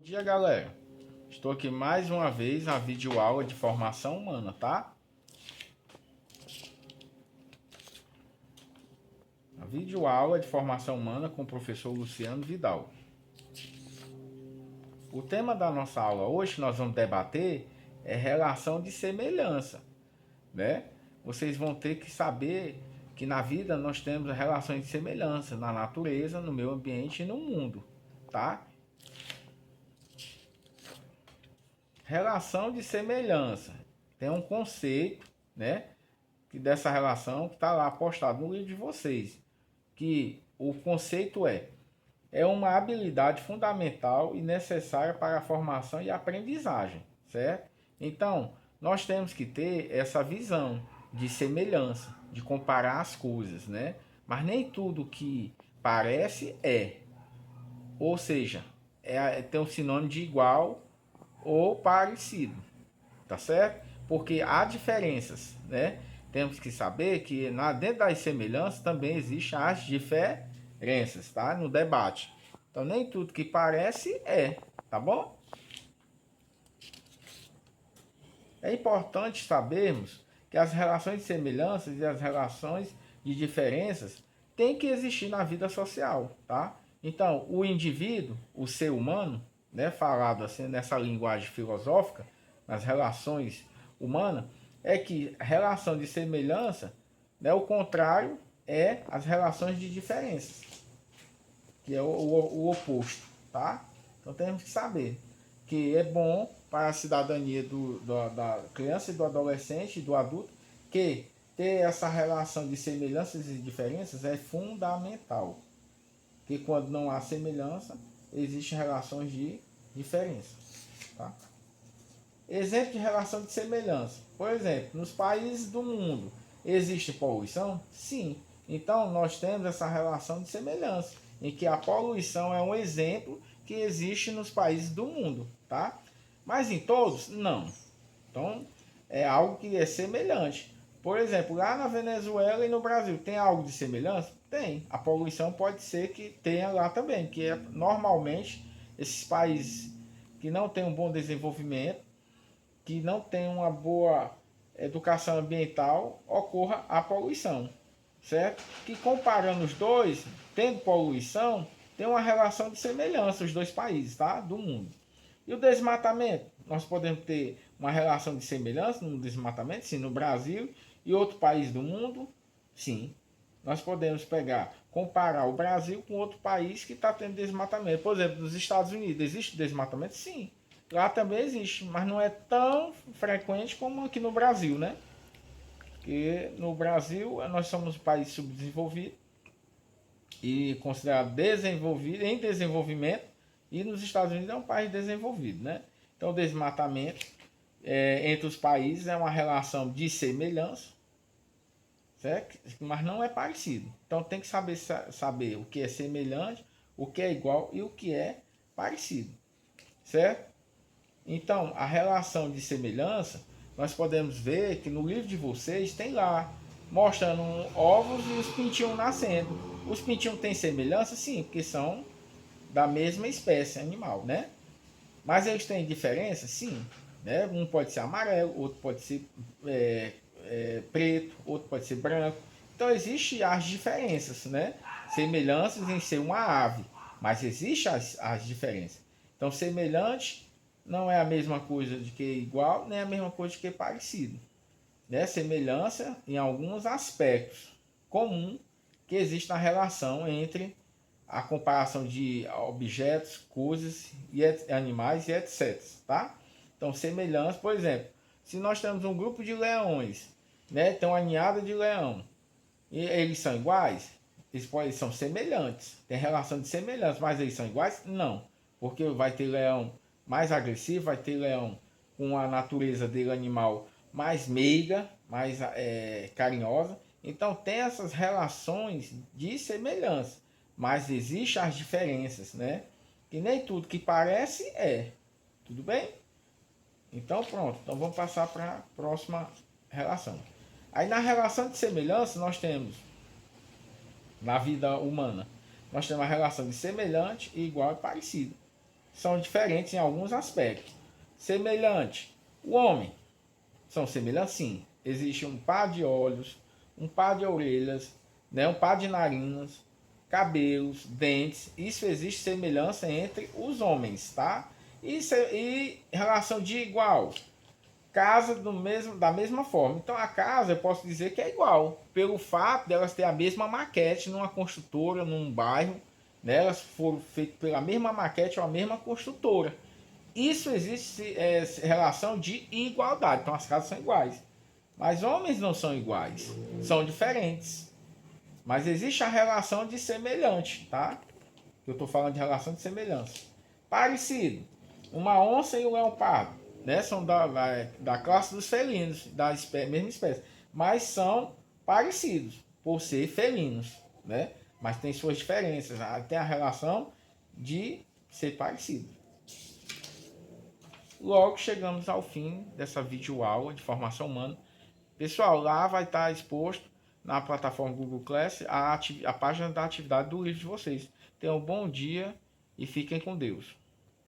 Bom dia, galera. Estou aqui mais uma vez na videoaula de formação humana, tá? A videoaula de formação humana com o professor Luciano Vidal. O tema da nossa aula hoje que nós vamos debater é relação de semelhança, né? Vocês vão ter que saber que na vida nós temos relações de semelhança na natureza, no meio ambiente e no mundo, tá? Relação de semelhança. Tem um conceito, né? Que dessa relação que está lá postado no livro de vocês. Que o conceito é uma habilidade fundamental e necessária para a formação e aprendizagem, certo? Então, nós temos que ter essa visão de semelhança, de comparar as coisas, né? Mas nem tudo que parece é. Ou seja, tem um sinônimo de igual ou parecido, tá certo? Porque há diferenças, né? Temos que saber que dentro das semelhanças também existem as diferenças, tá? No debate. Então nem tudo que parece é, tá bom? É importante sabermos que as relações de semelhanças e as relações de diferenças têm que existir na vida social, tá? Então, o indivíduo, o ser humano, né, falado assim nessa linguagem filosófica, nas relações humanas, é que relação de semelhança, né, o contrário é as relações de diferenças, que é o oposto, tá? Então temos que saber que é bom para a cidadania da criança e do adolescente e do adulto que ter essa relação de semelhanças e diferenças é fundamental. Que quando não há semelhança, existem relações de diferença. Tá? Exemplo de relação de semelhança. Por exemplo, nos países do mundo existe poluição? Sim. Então nós temos essa relação de semelhança, em que a poluição é um exemplo que existe nos países do mundo, tá? Mas em todos, não. Então é algo que é semelhante. Por exemplo, lá na Venezuela e no Brasil, tem algo de semelhança? Tem. A poluição pode ser que tenha lá também, que é normalmente esses países que não têm um bom desenvolvimento, que não tem uma boa educação ambiental, ocorra a poluição, certo? Que comparando os dois, tendo poluição, tem uma relação de semelhança os dois países, tá? Do mundo. E o desmatamento? Nós podemos ter uma relação de semelhança no desmatamento, sim, no Brasil e outro país do mundo, sim. Nós podemos comparar o Brasil com outro país que está tendo desmatamento. Por exemplo, nos Estados Unidos, existe desmatamento? Sim. Lá também existe, mas não é tão frequente como aqui no Brasil, né? Porque no Brasil nós somos um país subdesenvolvido e considerado desenvolvido, em desenvolvimento, e nos Estados Unidos é um país desenvolvido, né? Então o desmatamento entre os países é uma relação de semelhança, certo? Mas não é parecido. Então tem que saber o que é semelhante, o que é igual e o que é parecido, certo? Então, a relação de semelhança, nós podemos ver que no livro de vocês tem lá, mostrando ovos e os pintinhos nascendo. Os pintinhos têm semelhança? Sim, porque são da mesma espécie animal, né? Mas eles têm diferença? Sim. Né? Um pode ser amarelo, outro pode ser preto, outro pode ser branco. Então, existem as diferenças, né? Semelhanças em ser uma ave, mas existem as diferenças. Então, semelhante não é a mesma coisa de que igual, nem a mesma coisa de que parecido. Né? Semelhança em alguns aspectos comum que existe na relação entre a comparação de objetos, coisas, e animais e etc. Tá? Então, semelhança, por exemplo, se nós temos um grupo de leões, né? Tem uma ninhada de leão, e eles são iguais? Eles são semelhantes, tem relação de semelhança, mas eles são iguais? Não, porque vai ter leão mais agressivo, vai ter leão com a natureza dele animal mais meiga, mais carinhosa. Então tem essas relações de semelhança, mas existem as diferenças, né? Que nem tudo que parece é. Tudo bem? Então pronto, então vamos passar para a próxima relação. Aí na relação de semelhança nós temos, na vida humana, nós temos a relação de semelhante, igual e parecido, são diferentes em alguns aspectos. Semelhante, o homem são semelhantes sim. Existe um par de olhos, um par de orelhas, né, um par de narinas, cabelos, dentes. Isso existe semelhança entre os homens, tá? E relação de igual, casa da mesma forma. Então a casa eu posso dizer que é igual, pelo fato de elas ter a mesma maquete numa construtora, num bairro, né? Elas foram feitas pela mesma maquete ou a mesma construtora. Isso existe relação de igualdade. Então as casas são iguais. Mas homens não são iguais, são diferentes. Mas existe a relação de semelhante, tá? Eu estou falando de relação de semelhança. Parecido. Uma onça e um leopardo, né? São da classe dos felinos, mesma espécie. Mas são parecidos, por ser felinos, né? Mas tem suas diferenças. Tem a relação de ser parecido. Logo chegamos ao fim dessa videoaula de formação humana. Pessoal, lá vai estar exposto na plataforma Google Class a página da atividade do livro de vocês. Tenham um bom dia e fiquem com Deus.